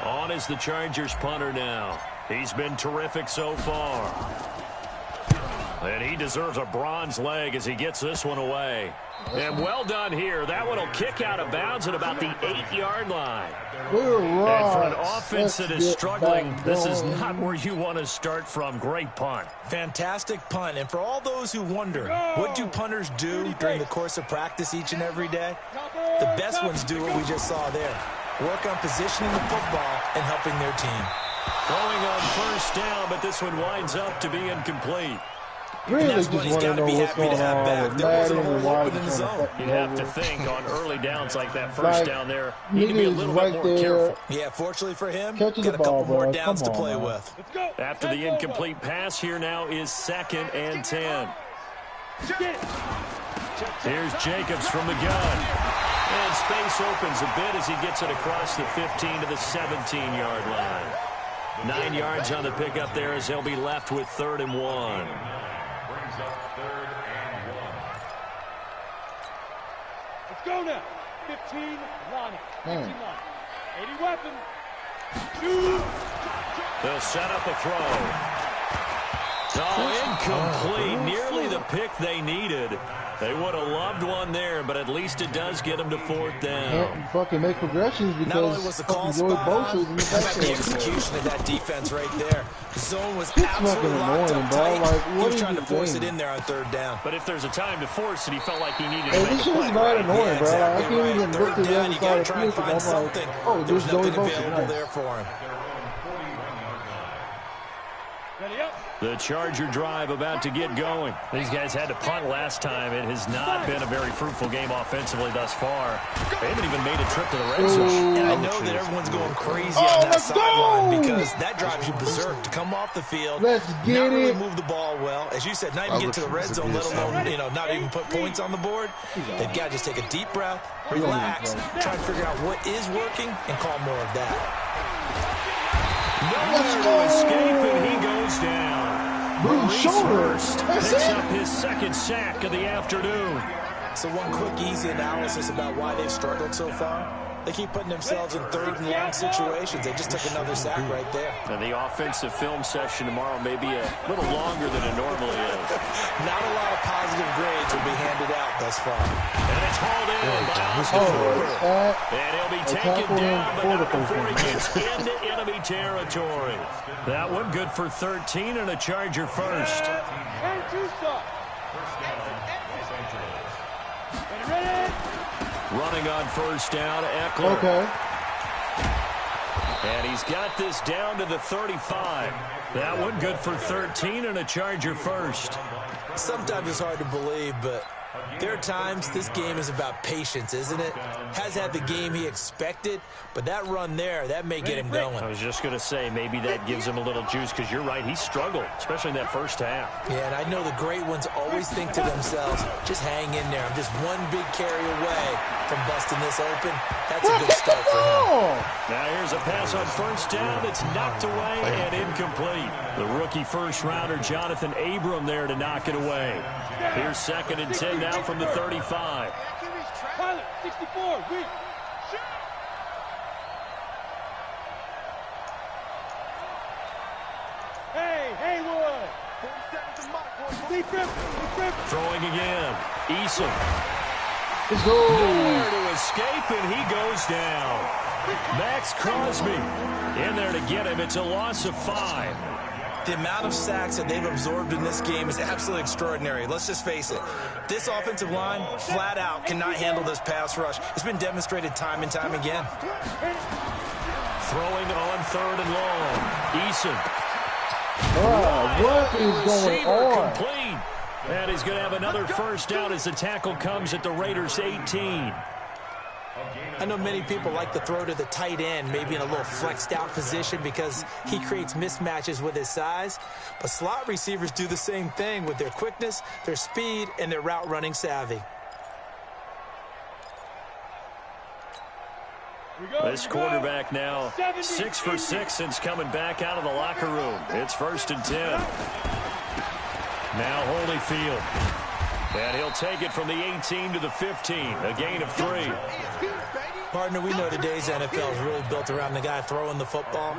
[SPEAKER 3] On is the Chargers punter now. He's been terrific so far. And he deserves a bronze leg as he gets this one away. And well done here. That one will kick out of bounds at about the 8-yard line. And for an offense that is struggling, this is not where you want to start from. Great punt.
[SPEAKER 5] Fantastic punt. And for all those who wonder, what do punters do during the course of practice each and every day? The best ones do what we just saw there. Work on positioning the football and helping their team.
[SPEAKER 3] Throwing on 1st down, but this one winds up to be incomplete.
[SPEAKER 1] Really
[SPEAKER 5] that's
[SPEAKER 1] just
[SPEAKER 5] what he's
[SPEAKER 1] want to
[SPEAKER 5] got to
[SPEAKER 1] know
[SPEAKER 5] be
[SPEAKER 1] what's
[SPEAKER 5] happy to
[SPEAKER 1] going
[SPEAKER 5] have
[SPEAKER 1] on
[SPEAKER 5] back.
[SPEAKER 1] with
[SPEAKER 5] There wasn't a
[SPEAKER 1] Madden and
[SPEAKER 5] hole
[SPEAKER 1] why
[SPEAKER 5] open in the
[SPEAKER 1] he's trying
[SPEAKER 5] zone.
[SPEAKER 1] to fuck
[SPEAKER 3] You'd
[SPEAKER 1] me
[SPEAKER 3] have to
[SPEAKER 1] over.
[SPEAKER 3] think on early downs like that 1st
[SPEAKER 1] Like,
[SPEAKER 3] down there, need to be a
[SPEAKER 1] niggas
[SPEAKER 3] little
[SPEAKER 1] right
[SPEAKER 3] bit more
[SPEAKER 1] there.
[SPEAKER 3] careful.
[SPEAKER 5] Yeah, fortunately for him,
[SPEAKER 1] Catches
[SPEAKER 5] got
[SPEAKER 1] the
[SPEAKER 5] a couple
[SPEAKER 1] ball,
[SPEAKER 5] more
[SPEAKER 1] bro.
[SPEAKER 5] downs
[SPEAKER 1] Come
[SPEAKER 5] to play
[SPEAKER 1] on, man.
[SPEAKER 5] with.
[SPEAKER 4] Let's go.
[SPEAKER 3] After the incomplete pass, here now is 2nd and 10.
[SPEAKER 4] Get it.
[SPEAKER 3] Here's Jacobs from the gun. And space opens a bit as he gets it across the 15 to the 17-yard line. 9 yards on the pickup there as they'll be left with 3rd and 1.
[SPEAKER 4] Let's go now. 15 line. 15 line. 80 weapon. Shoot.
[SPEAKER 3] They'll set up a throw. Oh, incomplete. Nearly the pick they needed.
[SPEAKER 7] They would have loved one there, but at least it does get them to 4th down.
[SPEAKER 1] Can't fucking make progressions because
[SPEAKER 5] Not only was the call
[SPEAKER 1] Joey
[SPEAKER 5] spot on,
[SPEAKER 1] Bosa was in the
[SPEAKER 5] how about the
[SPEAKER 1] back.
[SPEAKER 5] execution of that defense right there? The zone was
[SPEAKER 1] It's
[SPEAKER 5] absolutely
[SPEAKER 1] fucking
[SPEAKER 5] locked
[SPEAKER 1] annoying,
[SPEAKER 5] up
[SPEAKER 1] bro.
[SPEAKER 5] tight.
[SPEAKER 1] Like,
[SPEAKER 5] He
[SPEAKER 1] what
[SPEAKER 5] was
[SPEAKER 1] is
[SPEAKER 5] trying to
[SPEAKER 1] the
[SPEAKER 5] force
[SPEAKER 1] game?
[SPEAKER 5] it in there on 3rd down.
[SPEAKER 7] But if there's a time to force it, he felt like he needed to
[SPEAKER 1] Hey,
[SPEAKER 7] make
[SPEAKER 1] this
[SPEAKER 7] a
[SPEAKER 1] shit is
[SPEAKER 7] play.
[SPEAKER 1] mad
[SPEAKER 7] Right?
[SPEAKER 1] annoying, bro. Like, I
[SPEAKER 5] Exactly
[SPEAKER 1] can't
[SPEAKER 5] right.
[SPEAKER 1] even look
[SPEAKER 5] 3rd
[SPEAKER 1] to the
[SPEAKER 5] down,
[SPEAKER 1] other
[SPEAKER 5] you
[SPEAKER 1] side
[SPEAKER 5] gotta
[SPEAKER 1] of the
[SPEAKER 5] try and
[SPEAKER 1] field
[SPEAKER 5] find
[SPEAKER 1] because I'm
[SPEAKER 5] something.
[SPEAKER 1] like, oh,
[SPEAKER 5] There was
[SPEAKER 1] there's Joey
[SPEAKER 5] nothing
[SPEAKER 1] Bosa.
[SPEAKER 5] available
[SPEAKER 1] Nice.
[SPEAKER 5] there for him.
[SPEAKER 4] Ready up.
[SPEAKER 7] The Charger drive about to get going. These guys had to punt last time. It has not been a very fruitful game offensively thus far. They haven't even made a trip to the red zone.
[SPEAKER 5] And I know that everyone's going crazy on that
[SPEAKER 1] let's
[SPEAKER 5] sideline
[SPEAKER 1] go!
[SPEAKER 5] because that drives you berserk to come off the field.
[SPEAKER 1] Let's get
[SPEAKER 5] not really
[SPEAKER 1] it.
[SPEAKER 5] move the ball well. As you said, not even get to the red zone, let alone, not even put points on the board. They've got to just take a deep breath, relax, try to figure out what is working, and call more of that.
[SPEAKER 7] Nowhere to escape, and he goes down.
[SPEAKER 1] Bruce shoulder.
[SPEAKER 7] First
[SPEAKER 1] That's
[SPEAKER 7] picks
[SPEAKER 1] it.
[SPEAKER 7] up his 2nd sack of the afternoon.
[SPEAKER 5] So one quick, easy analysis about why they've struggled so far. They keep putting themselves in 3rd and long situations. They just took another sack right there.
[SPEAKER 7] And the offensive film session tomorrow may be a little longer than it normally is.
[SPEAKER 5] Not a lot of positive grades will be handed out thus far.
[SPEAKER 7] And it's hauled in by Austin Hooper. And he'll be taken down, but not before he gets into enemy territory. That one good for 13 and a Charger first.
[SPEAKER 4] And 2 stop. Ready.
[SPEAKER 7] Running on 1st down, Eckler.
[SPEAKER 1] Okay.
[SPEAKER 7] And he's got this down to the 35. That one good for 13 and a Charger first.
[SPEAKER 5] Sometimes it's hard to believe, but there are times this game is about patience, isn't it? Has had the game he expected, but that run there, that may get him going.
[SPEAKER 7] I was just going to say, maybe that gives him a little juice, because you're right, he struggled, especially in that first half.
[SPEAKER 5] Yeah, and I know the great ones always think to themselves, just hang in there. I'm just one big carry away from busting this open. That's a good start for him.
[SPEAKER 7] Now here's a pass on 1st down. It's knocked away and incomplete. The rookie first-rounder, Jonathan Abram, there to knock it away. Here's 2nd and 10 now from the 35.
[SPEAKER 4] Pilot, 64, weak. Hey, Haywood.
[SPEAKER 7] Throwing again. Eason.
[SPEAKER 1] Let's go.
[SPEAKER 7] Nowhere to escape, and he goes down. Max Crosby in there to get him. It's a loss of 5.
[SPEAKER 5] The amount of sacks that they've absorbed in this game is absolutely extraordinary. Let's just face it. This offensive line, flat out, cannot handle this pass rush. It's been demonstrated time and time again.
[SPEAKER 7] Throwing on 3rd and long. Eason.
[SPEAKER 1] What is going
[SPEAKER 7] Receiver
[SPEAKER 1] on?
[SPEAKER 7] complete. And he's going to have another first down as the tackle comes at the Raiders' 18.
[SPEAKER 5] I know many people like to throw to the tight end, maybe in a little flexed out position because he creates mismatches with his size. But slot receivers do the same thing with their quickness, their speed, and their route running savvy.
[SPEAKER 7] This quarterback now 6 for 6 since coming back out of the locker room. It's 1st and 10. Now Holyfield. And he'll take it from the 18 to the 15, a gain of 3.
[SPEAKER 5] Partner, we know today's NFL is really built around the guy throwing the football.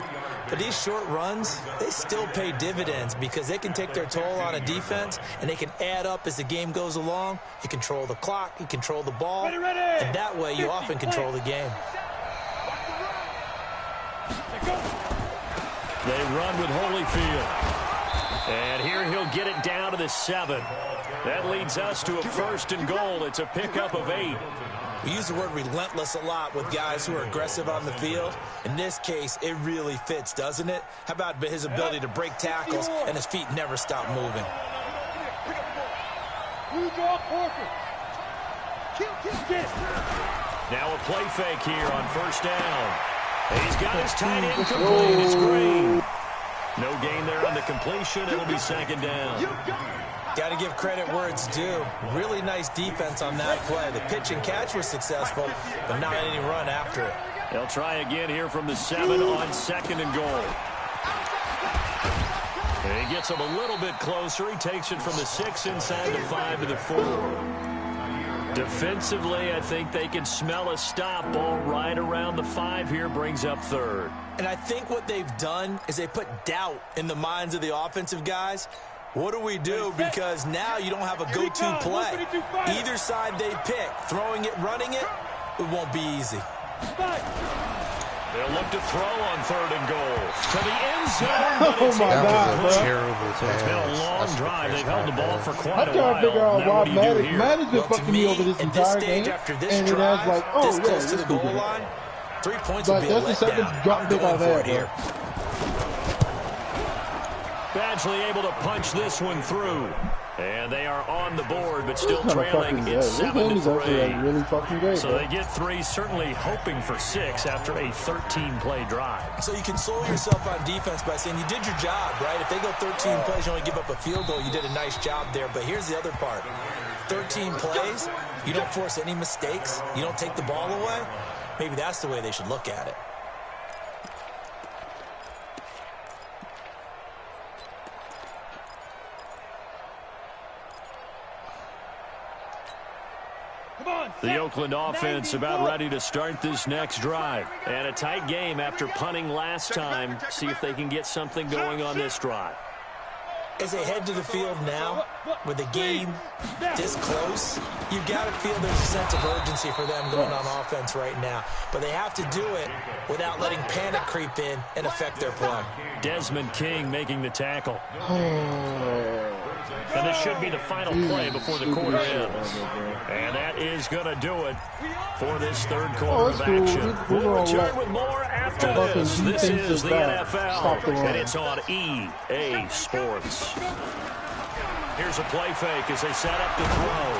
[SPEAKER 5] But these short runs, they still pay dividends because they can take their toll on a defense and they can add up as the game goes along. You control the clock, you control the ball, and that way you often control the game.
[SPEAKER 7] They run with Holyfield. And here he'll get it down to the 7. That leads us to a 1st and goal. It's a pickup of 8.
[SPEAKER 5] We use the word relentless a lot with guys who are aggressive on the field. In this case, it really fits, doesn't it? How about his ability to break tackles and his feet never stop moving?
[SPEAKER 7] Now a play fake here on 1st down. He's got his tight end complete. It's Green. No gain there on the completion. It'll be 2nd down.
[SPEAKER 5] Got to give credit where it's due. Really nice defense on that play. The pitch and catch was successful, but not any run after it.
[SPEAKER 7] They'll try again here from the 7 on 2nd and goal. And he gets him a little bit closer. He takes it from the 6 inside the 5 to the 4. Defensively, I think they can smell a stop. Ball right around the 5 here, brings up 3rd.
[SPEAKER 5] And I think what they've done is they put doubt in the minds of the offensive guys. What do we do? Because now you don't have a go-to play. Either side they pick, throwing it, running it, it won't be easy.
[SPEAKER 3] They'll look to throw on 3rd and goal. To the end zone.
[SPEAKER 1] Oh, my God, bro.
[SPEAKER 2] Terrible pass.
[SPEAKER 3] It's been a long drive. They've held the ball for quite a
[SPEAKER 1] I'm trying to figure
[SPEAKER 3] while.
[SPEAKER 1] out
[SPEAKER 3] Now
[SPEAKER 1] why
[SPEAKER 3] what do you do here?
[SPEAKER 1] Madden's been fucking me over this entire game.
[SPEAKER 5] After this
[SPEAKER 1] And it
[SPEAKER 5] drive,
[SPEAKER 1] has like, oh,
[SPEAKER 5] this
[SPEAKER 1] yeah,
[SPEAKER 5] close to
[SPEAKER 1] this
[SPEAKER 5] the goal
[SPEAKER 1] stupid.
[SPEAKER 5] line, 3 points would
[SPEAKER 1] Like,
[SPEAKER 5] be a
[SPEAKER 1] that's the second
[SPEAKER 5] letdown.
[SPEAKER 1] drop
[SPEAKER 5] I'm
[SPEAKER 1] pick
[SPEAKER 5] going
[SPEAKER 1] I've
[SPEAKER 5] for
[SPEAKER 1] had,
[SPEAKER 5] it here.
[SPEAKER 3] Badgley able to punch this one through. And they are on the board, but still
[SPEAKER 1] This is kinda
[SPEAKER 3] trailing.
[SPEAKER 1] fucking
[SPEAKER 3] It's
[SPEAKER 1] great. This game is actually
[SPEAKER 3] 7-3.
[SPEAKER 1] like really fucking great.
[SPEAKER 3] So
[SPEAKER 1] bro.
[SPEAKER 3] they get 3, certainly hoping for 6 after a 13-play drive.
[SPEAKER 5] So you console yourself on defense by saying you did your job, right? If they go 13 plays, you only give up a field goal, you did a nice job there. But here's the other part. 13 plays, you don't force any mistakes, you don't take the ball away. Maybe that's the way they should look at it.
[SPEAKER 3] The Oakland offense about ready to start this next drive. And a tight game after punting last time. See if they can get something going on this drive.
[SPEAKER 5] As they head to the field now, with the game this close, you've got to feel there's a sense of urgency for them going on offense right now. But they have to do it without letting panic creep in and affect their play.
[SPEAKER 3] Desmond King making the tackle. And this should be the final play before the quarter ends. And that is going to do it for this third quarter of action. We'll return with more after this. This is the NFL, and it's on EA Sports. Here's a play fake as they set up to throw.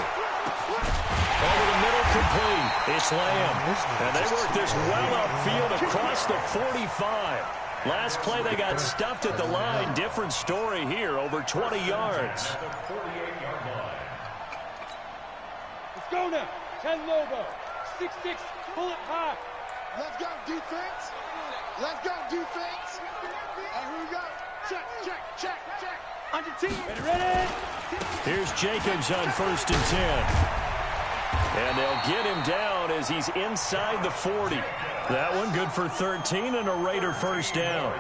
[SPEAKER 3] Over the middle, complete. It's Lamb. And they work this well upfield across the 45. Last play, they got stuffed at the line. Different story here, over 20 yards.
[SPEAKER 4] Let's go now. 10 Lobo. 6-6. Pull it high.
[SPEAKER 6] Let's go, defense. Let's go, defense. And here we go. Check, check, check, check. On your team.
[SPEAKER 4] Ready?
[SPEAKER 3] Here's Jacobs on 1st and 10. And they'll get him down as he's inside the 40. That one good for 13 and a Raider first down.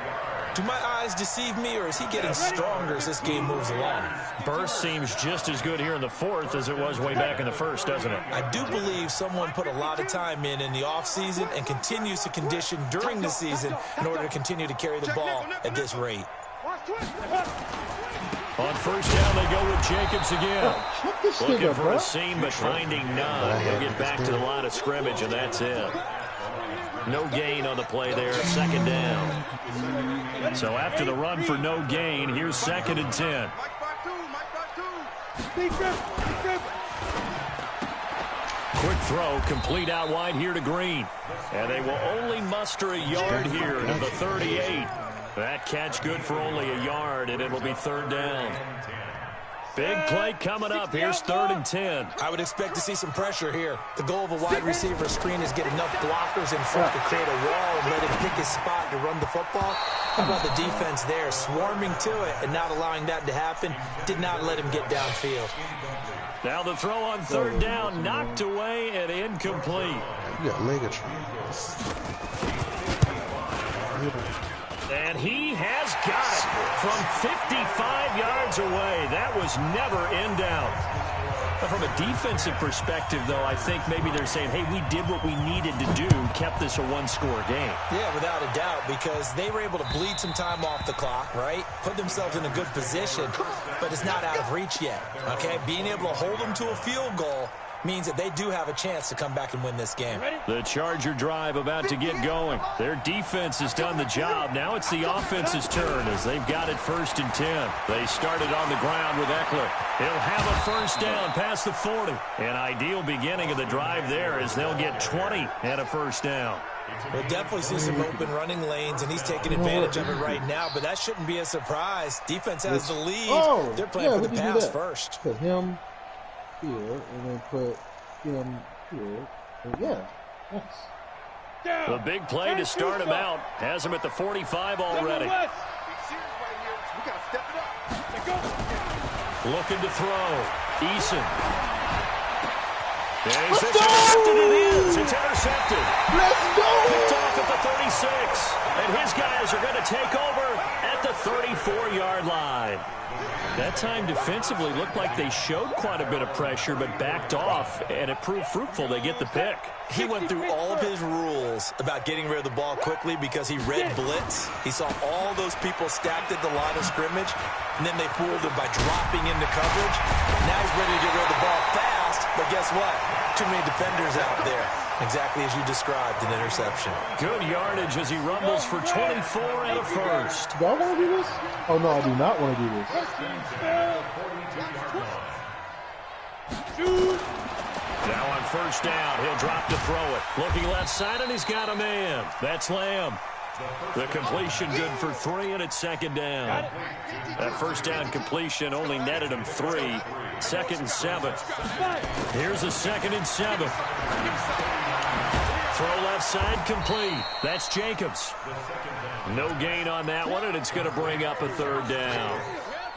[SPEAKER 5] Do my eyes deceive me, or is he getting stronger as this game moves along?
[SPEAKER 3] Burst seems just as good here in the 4th as it was way back in the 1st, doesn't it?
[SPEAKER 5] I do believe someone put a lot of time in the offseason and continues to condition during the season in order to continue to carry the ball at this rate.
[SPEAKER 3] On first down, they go with Jacobs again. Looking for a seam, but finding none. He'll get back to the line of scrimmage, and that's it. No gain on the play there, 2nd down. So after the run for no gain, here's 2nd and 10. Quick throw, complete out wide here to Green. And they will only muster a yard here to the 38. That catch good for only a yard, and it'll be 3rd down. Big play coming up. Here's 3rd and 10.
[SPEAKER 5] I would expect to see some pressure here. The goal of a wide receiver screen is get enough blockers in front to create a wall and let him pick his spot to run the football. How about the defense there, swarming to it and not allowing that to happen? Did not let him get downfield.
[SPEAKER 3] Now the throw on 3rd down, knocked away and incomplete.
[SPEAKER 2] You got ligature.
[SPEAKER 3] And he has got it from 55 yards away. That was never in doubt. But from a defensive perspective, though, I think maybe they're saying, hey, we did what we needed to do, kept this a one-score game.
[SPEAKER 5] Yeah, without a doubt, because they were able to bleed some time off the clock, right? Put themselves in a good position, but it's not out of reach yet, okay? Being able to hold them to a field goal means that they do have a chance to come back and win this game.
[SPEAKER 3] The Charger drive about to get going. Their defense has done the job. Now it's the offense's turn as they've got it 1st and 10. They started on the ground with Eckler. He'll have a first down past the 40. An ideal beginning of the drive there as they'll get 20 and a first down.
[SPEAKER 5] We'll definitely see some open running lanes, and he's taking advantage of it right now, but that shouldn't be a surprise. Defense has the lead. They're playing for the pass first.
[SPEAKER 1] Put him here, and then put him here. And yeah, nice.
[SPEAKER 3] The big play to start him out has him at the 45 already. Looking to throw. Eason. Is this intercepted? It is. It's intercepted.
[SPEAKER 1] Let's go.
[SPEAKER 3] Picked off at the 36. And his guys are going to take over at the
[SPEAKER 7] 34-yard line. That time defensively looked like they showed quite a bit of pressure but backed off, and it proved fruitful. They get the pick.
[SPEAKER 5] He went through all of his rules about getting rid of the ball quickly because he read blitz. He saw all those people stacked at the line of scrimmage, and then they fooled him by dropping into coverage. Now he's ready to get rid of the ball fast, but guess what? Too many defenders out there. Exactly as you described, an interception.
[SPEAKER 7] Good yardage as he rumbles for 24 and a first.
[SPEAKER 1] Do I want to do this? Oh, no, I do not want to do this.
[SPEAKER 7] Now on first down, he'll drop to throw it. Looking left side, and he's got a man. That's Lamb. The completion good for 3, and it's second down. That first down completion only netted him 3. 2nd and 7. Here's a 2nd and 7. Throw left side complete. That's Jacobs. No gain on that one, and it's going to bring up a 3rd down.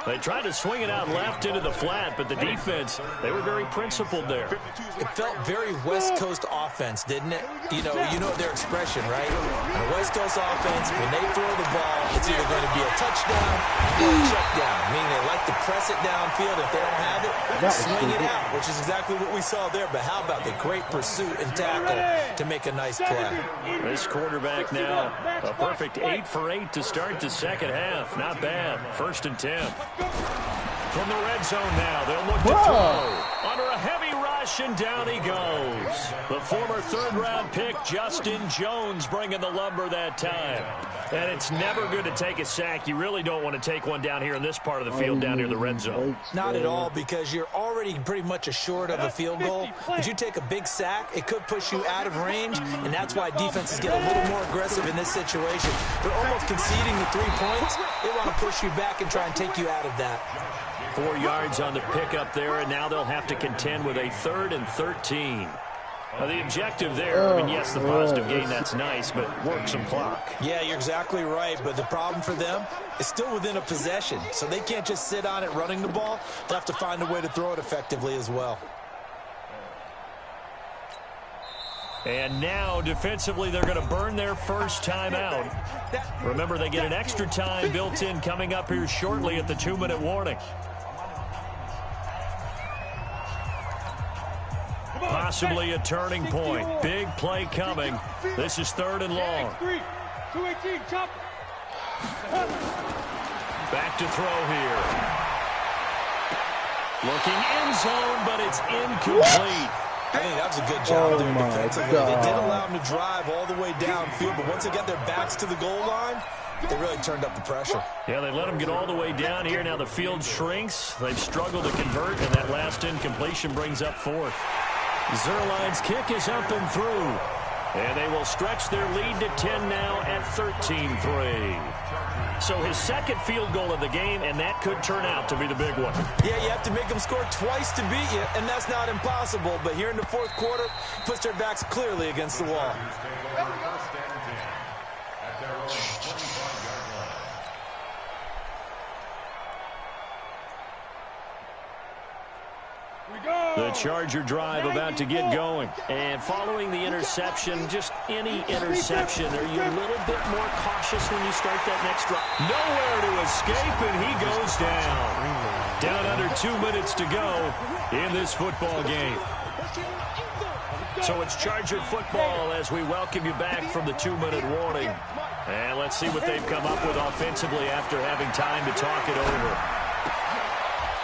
[SPEAKER 7] They tried to swing it out left into the flat, but the defense, they were very principled there.
[SPEAKER 5] It felt very West Coast offense, didn't it? You know their expression, right? On a West Coast offense, when they throw the ball, it's either going to be a touchdown or a check down, meaning they like to press it downfield. If they don't have it, swing it out, which is exactly what we saw there. But how about the great pursuit and tackle to make a nice play?
[SPEAKER 7] This quarterback now, a perfect 8 for 8 to start the second half. Not bad. 1st and 10. From the red zone now, they'll look to throw. Under a heavy rush, and down he goes. The former 3rd-round pick, Justin Jones, bringing the lumber that time. And it's never good to take a sack. You really don't want to take one down here in this part of the field, down near the red zone.
[SPEAKER 5] Not at all, because you're already pretty much assured of a field goal. If you take a big sack, it could push you out of range, and that's why defenses get a little more aggressive in this situation. They're almost conceding the 3 points. They want to push you back and try and take you out of that.
[SPEAKER 7] 4 yards on the pickup there, and now they'll have to contend with a 3rd and 13. The objective there, I mean, yes, the positive gain, that's nice, but work some clock.
[SPEAKER 5] Yeah, you're exactly right, but the problem for them is still within a possession, so they can't just sit on it running the ball. They'll have to find a way to throw it effectively as well.
[SPEAKER 7] And now, defensively, they're going to burn their first time out. Remember, they get an extra time built in coming up here shortly at the 2-minute warning. Possibly a turning point. Big play coming. This is 3rd and long. Back to throw here. Looking end zone, but it's incomplete.
[SPEAKER 5] I think that was a good job there defensively. They did allow them to drive all the way downfield, but once they got their backs to the goal line, they really turned up the pressure.
[SPEAKER 7] Yeah, they let them get all the way down here. Now the field shrinks. They've struggled to convert, and that last incompletion brings up 4th. Zerline's kick is up and through. And they will stretch their lead to 10 now at 13-3. So his 2nd field goal of the game, and that could turn out to be the big one.
[SPEAKER 5] Yeah, you have to make them score twice to beat you, and that's not impossible. But here in the 4th quarter, puts their backs clearly against the wall.
[SPEAKER 7] The Charger drive about to get going. And following the interception, just any interception, are you a little bit more cautious when you start that next drive? Nowhere to escape, and he goes down. Down under 2 minutes to go in this football game. So it's Charger football as we welcome you back from the 2-minute warning. And let's see what they've come up with offensively after having time to talk it over.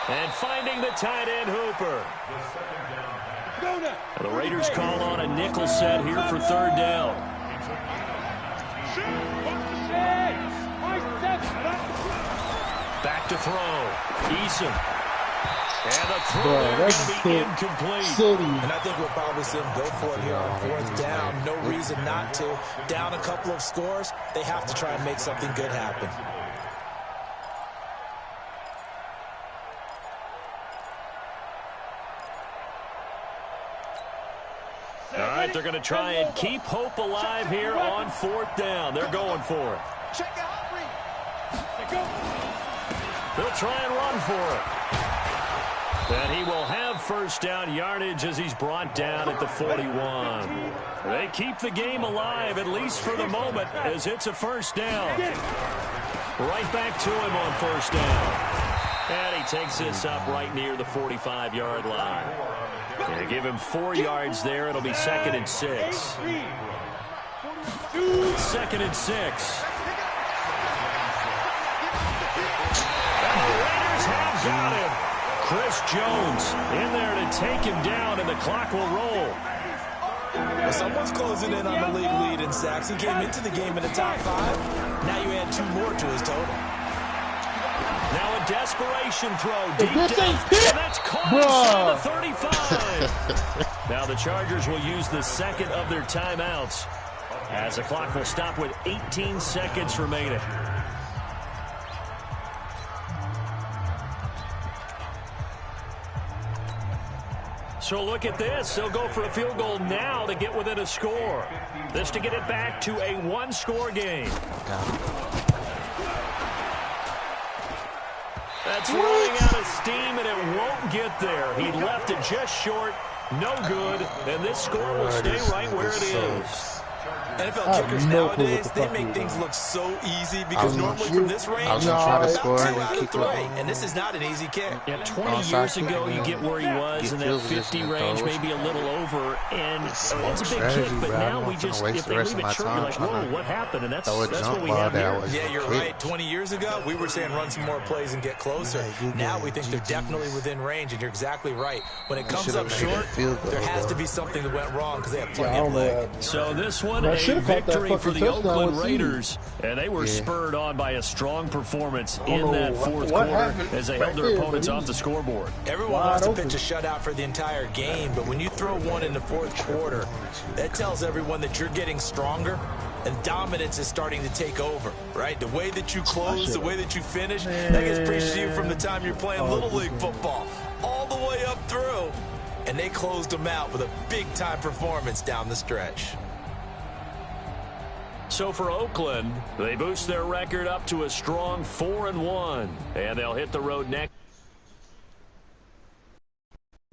[SPEAKER 7] And finding the tight end, Hooper. The Raiders call on a nickel set here for 3rd down. Back to throw. Eason. And the throw going to be incomplete.
[SPEAKER 5] And I think we'll probably see him go for it here on 4th down. No reason not to. Down a couple of scores, they have to try and make something good happen.
[SPEAKER 7] All right, they're going to try and keep hope alive here on 4th down. They're going for it. They'll try and run for it. And he will have first down yardage as he's brought down at the 41. They keep the game alive, at least for the moment, as it's a first down. Right back to him on first down. And he takes this up right near the 45-yard line. They give him 4 yards there. It'll be 2nd and 6. 2nd and 6. And the Raiders have got him. Chris Jones in there to take him down, and the clock will roll.
[SPEAKER 5] Well, someone's closing in on the league lead in sacks. He came into the game in the top 5. Now you add 2 more to his total.
[SPEAKER 7] Now a desperation throw deep down, and that's caught inside the 35. Now the Chargers will use the second of their timeouts as the clock will stop with 18 seconds remaining. So look at this. They'll go for a field goal now to get within a score. This to get it back to a 1-score game. That's running out of steam, and it won't get there. He left it just short. No good. And this score will stay right where it is.
[SPEAKER 5] NFL kickers nowadays, they make things look so easy because normally from this range,
[SPEAKER 8] I was going to try to score
[SPEAKER 5] two
[SPEAKER 8] and
[SPEAKER 5] out of
[SPEAKER 8] kick
[SPEAKER 5] 3.
[SPEAKER 8] it.
[SPEAKER 5] And this is not an easy kick.
[SPEAKER 7] Yeah, 20 years ago, you get where he was in that 50 range, maybe a little over, and it's a big kick. But now we just, if they leave it short, you're like, whoa, what happened? And that's what we have here.
[SPEAKER 5] Yeah, you're right. 20 years ago, we were saying run some more plays and get closer. Now we think they're definitely within range, and you're exactly right. When it comes up short, there has to be something that went wrong because they have plenty of leg.
[SPEAKER 7] So this one, a victory for the Oakland Raiders, and they were spurred on by a strong performance in that fourth quarter as they held their opponents off the scoreboard.
[SPEAKER 5] Everyone wants to pitch a shutout for the entire game, but when you throw one in the fourth quarter, that tells everyone that you're getting stronger and dominance is starting to take over, right? The way that you close, the way that you finish, that gets preached to you from the time you're playing Little League football all the way up through. And they closed them out with a big-time performance down the stretch.
[SPEAKER 7] So for Oakland, they boost their record up to a strong 4-1, and they'll hit the road next.